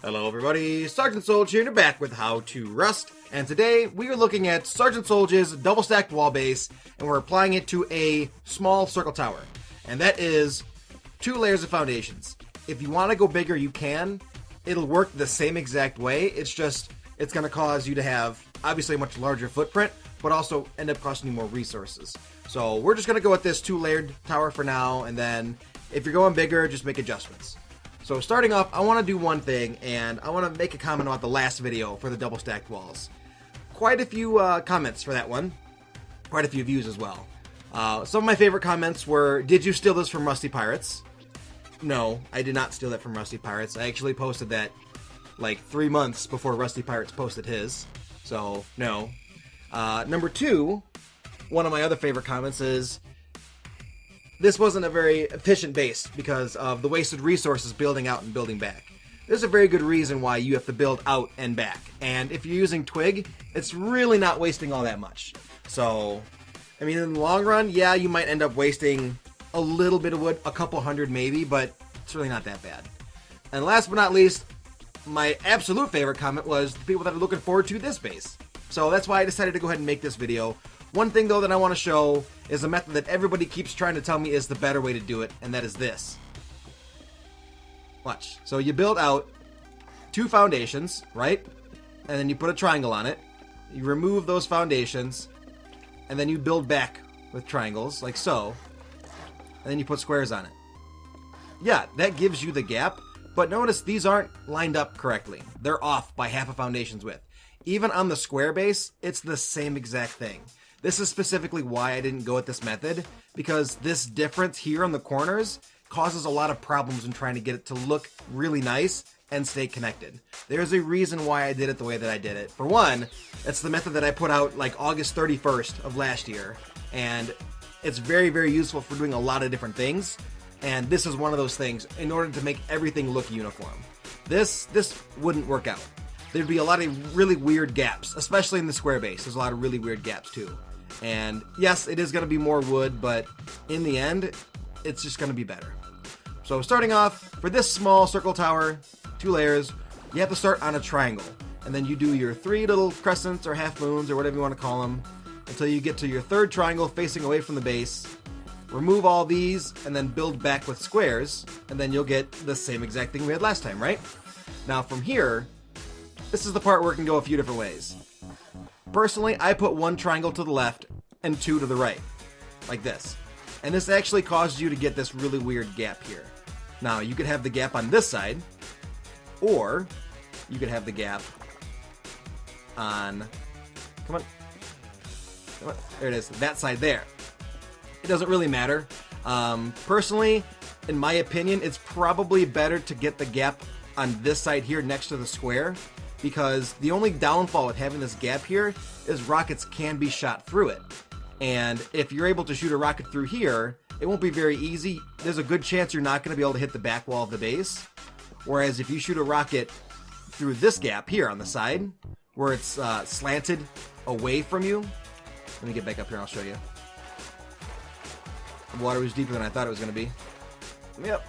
Hello everybody, SGTSolj here, and back with How to Rust, and today we are looking at SGTSolj's double stacked wall base, and we're applying it to a small circle tower, and that is 2 layers of foundations. If you want to go bigger, you can. It'll work the same exact way, it's going to cause you to have, obviously, a much larger footprint, but also end up costing you more resources. So we're just going to go with this 2-layered tower for now, and then if you're going bigger, just make adjustments. So starting off, I want to do one thing, and I want to make a comment about the last video for the double stacked walls. Quite a few comments for that one. Quite a few views as well. Some of my favorite comments were, did you steal this from Rusty Pirates? No, I did not steal that from Rusty Pirates. I actually posted that like 3 months before Rusty Pirates posted his. So, no. Number 2, one of my other favorite comments is, this wasn't a very efficient base because of the wasted resources building out and building back. There's a very good reason why you have to build out and back. And if you're using twig, it's really not wasting all that much. So, I mean, in the long run, yeah, you might end up wasting a little bit of wood, a couple hundred maybe, but it's really not that bad. And last but not least, my absolute favorite comment was the people that are looking forward to this base. So that's why I decided to go ahead and make this video. One thing though that I want to show is a method that everybody keeps trying to tell me is the better way to do it, and that is this. Watch. So you build out 2 foundations, right? And then you put a triangle on it. You remove those foundations, and then you build back with triangles, like so. And then you put squares on it. Yeah, that gives you the gap, but notice these aren't lined up correctly. They're off by half a foundation's width. Even on the square base, it's the same exact thing. This is specifically why I didn't go with this method, because this difference here on the corners causes a lot of problems in trying to get it to look really nice and stay connected. There's a reason why I did it the way that I did it. For one, it's the method that I put out like August 31st of last year, and it's very, very useful for doing a lot of different things, and this is one of those things in order to make everything look uniform. This wouldn't work out. There'd be a lot of really weird gaps, especially in the square base. There's a lot of really weird gaps too. And yes, it is going to be more wood, but in the end, it's just going to be better. So starting off, for this small circle tower, 2 layers, you have to start on a triangle. And then you do your 3 little crescents or half moons or whatever you want to call them until you get to your 3rd triangle facing away from the base. Remove all these and then build back with squares, and then you'll get the same exact thing we had last time, right? Now from here, this is the part where it can go a few different ways. Personally, I put 1 triangle to the left and 2 to the right, like this. And this actually causes you to get this really weird gap here. Now, you could have the gap on this side, or you could have the gap on, come on, there it is, that side there. It doesn't really matter. Personally, in my opinion, it's probably better to get the gap on this side here next to the square, because the only downfall with having this gap here is rockets can be shot through it. And if you're able to shoot a rocket through here, it won't be very easy. There's a good chance you're not going to be able to hit the back wall of the base. Whereas if you shoot a rocket through this gap here on the side, where it's slanted away from you. Let me get back up here and I'll show you. The water was deeper than I thought it was going to be. Yep.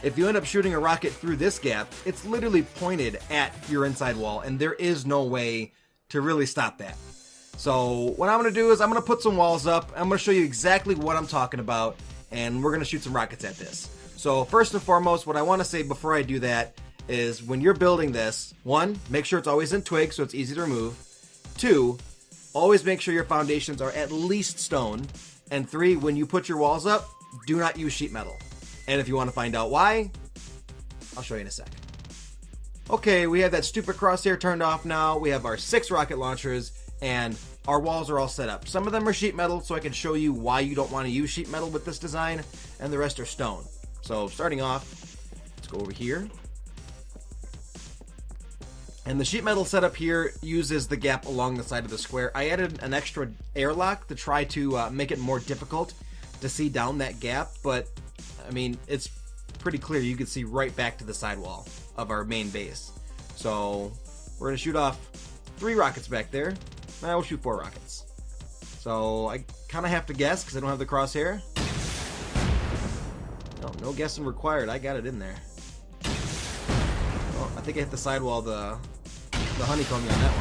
If you end up shooting a rocket through this gap, it's literally pointed at your inside wall, and there is no way to really stop that. So what I'm going to do is I'm going to put some walls up. I'm going to show you exactly what I'm talking about, and we're going to shoot some rockets at this. So first and foremost, what I want to say before I do that is when you're building this, 1, make sure it's always in twig so it's easy to remove. 2, always make sure your foundations are at least stone. And 3, when you put your walls up, do not use sheet metal. And if you want to find out why, I'll show you in a sec. Okay, we have that stupid crosshair turned off now. We have our 6 rocket launchers, and our walls are all set up. Some of them are sheet metal, so I can show you why you don't want to use sheet metal with this design, and the rest are stone. So starting off, let's go over here. And the sheet metal setup here uses the gap along the side of the square. I added an extra airlock to try to make it more difficult to see down that gap, but I mean, it's pretty clear. You can see right back to the sidewall of our main base. So we're going to shoot off 3 rockets back there. Now we'll shoot 4 rockets. So I kind of have to guess because I don't have the crosshair. No guessing required. I got it in there. Oh, I think I hit the sidewall, the honeycombing on that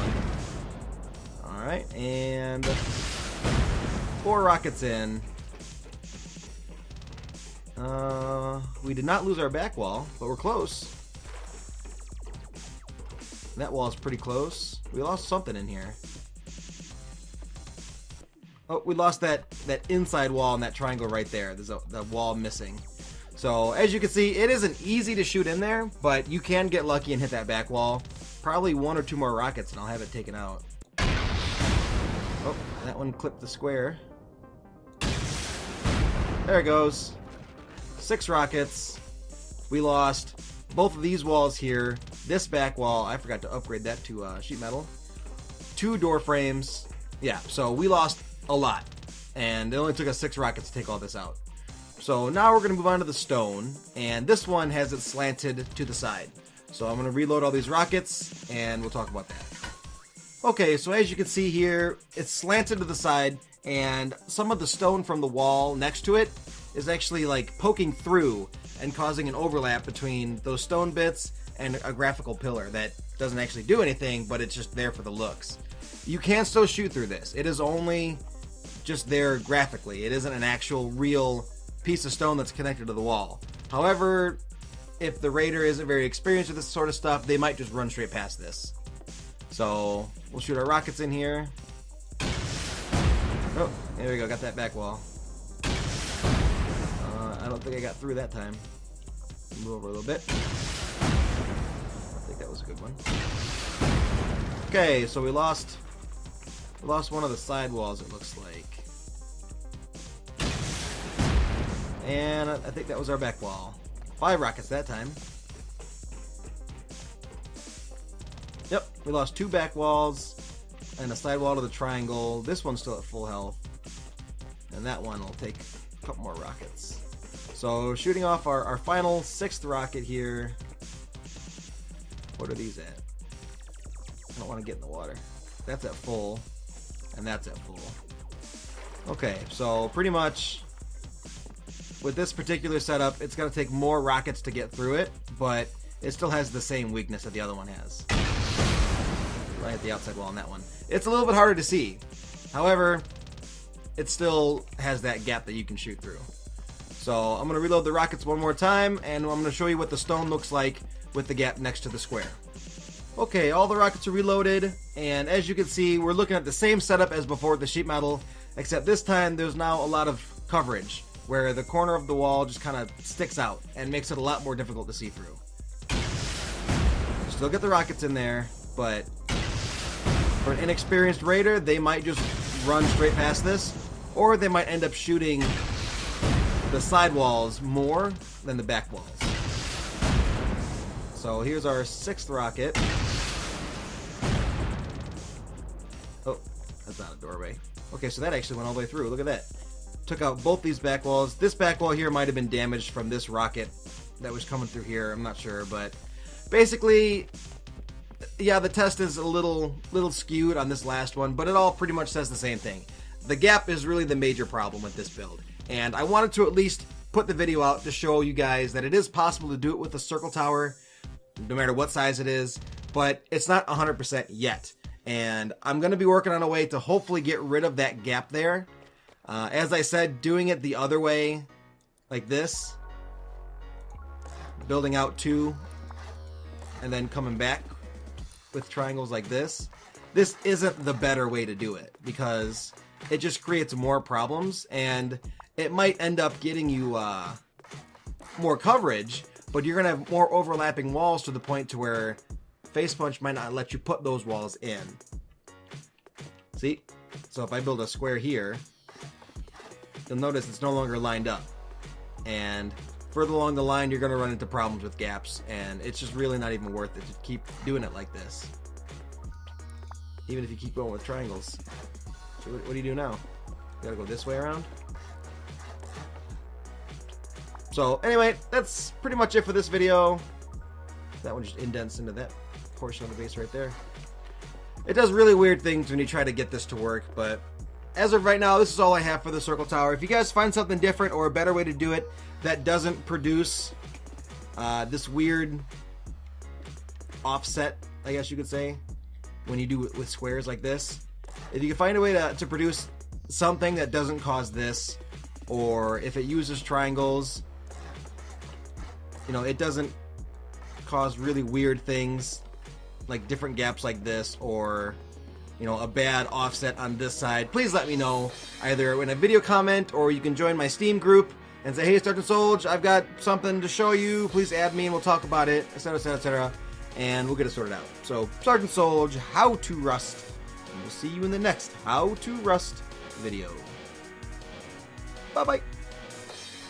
one. Alright, and 4 rockets in. We did not lose our back wall, but we're close. That wall is pretty close. We lost something in here. Oh, we lost that inside wall and that triangle right there. There's the wall missing. So, as you can see, it isn't easy to shoot in there, but you can get lucky and hit that back wall. Probably 1 or 2 more rockets and I'll have it taken out. Oh, that one clipped the square. There it goes. 6 rockets. We lost both of these walls here. This back wall, I forgot to upgrade that to sheet metal. 2 door frames. Yeah, so we lost a lot. And it only took us 6 rockets to take all this out. So now we're going to move on to the stone. And this one has it slanted to the side. So I'm going to reload all these rockets and we'll talk about that. Okay, so as you can see here, it's slanted to the side. And some of the stone from the wall next to it is actually like poking through and causing an overlap between those stone bits and a graphical pillar that doesn't actually do anything, but it's just there for the looks. You can still shoot through this. It is only just there graphically. It isn't an actual real piece of stone that's connected to the wall. However, if the raider isn't very experienced with this sort of stuff, they might just run straight past this. So we'll shoot our rockets in here. Oh, there we go. Got that back wall. I don't think I got through that time. Move over a little bit. I think that was a good one. Okay, so we lost one of the side walls, it looks like. And I think that was our back wall. 5 rockets that time. Yep, we lost 2 back walls and a side wall to the triangle. This one's still at full health. And that one will take a couple more rockets. So shooting off our final 6th rocket here. What are these at? I don't want to get in the water. That's at full. And that's at full. Okay, so pretty much with this particular setup, it's going to take more rockets to get through it, but it still has the same weakness that the other one has. Right at the outside wall on that one. It's a little bit harder to see. However, it still has that gap that you can shoot through. So I'm going to reload the rockets one more time, and I'm going to show you what the stone looks like with the gap next to the square. Okay, all the rockets are reloaded, and as you can see, we're looking at the same setup as before with the sheet metal, except this time there's now a lot of coverage, where the corner of the wall just kind of sticks out and makes it a lot more difficult to see through. Still get the rockets in there, but for an inexperienced raider, they might just run straight past this, or they might end up shooting the side walls more than the back walls. So here's our 6th rocket. Oh, that's not a doorway. Okay, so that actually went all the way through. Look at that. Took out both these back walls. This back wall here might have been damaged from this rocket that was coming through here. I'm not sure, but basically, yeah, the test is a little skewed on this last one, but it all pretty much says the same thing. The gap is really the major problem with this build, and I wanted to at least put the video out to show you guys that it is possible to do it with a circle tower, no matter what size it is, but it's not 100% yet. And I'm going to be working on a way to hopefully get rid of that gap there. As I said, doing it the other way, like this, building out 2, and then coming back with triangles like this isn't the better way to do it, because it just creates more problems, and it might end up getting you more coverage, but you're going to have more overlapping walls to the point to where Face Punch might not let you put those walls in. See? So if I build a square here, you'll notice it's no longer lined up. And further along the line, you're going to run into problems with gaps, and it's just really not even worth it to keep doing it like this. Even if you keep going with triangles. So what do you do now? You gotta go this way around? So anyway, that's pretty much it for this video. That one just indents into that portion of the base right there. It does really weird things when you try to get this to work, but as of right now, this is all I have for the circle tower. If you guys find something different or a better way to do it that doesn't produce this weird offset, I guess you could say, when you do it with squares like this. If you can find a way to produce something that doesn't cause this, or if it uses triangles, you know, it doesn't cause really weird things like different gaps like this, or you know, a bad offset on this side, please let me know either in a video comment, or you can join my Steam group and say, hey, SGTSolj, I've got something to show you, please add me and we'll talk about it, etc, etc, etc, and we'll get it sorted out. So SGTSolj, how to Rust, and we'll see you in the next How to Rust video. Bye bye.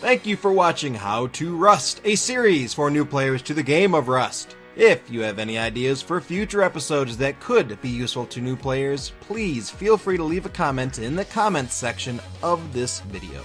Thank you for watching How to Rust, a series for new players to the game of Rust. If you have any ideas for future episodes that could be useful to new players, please feel free to leave a comment in the comments section of this video.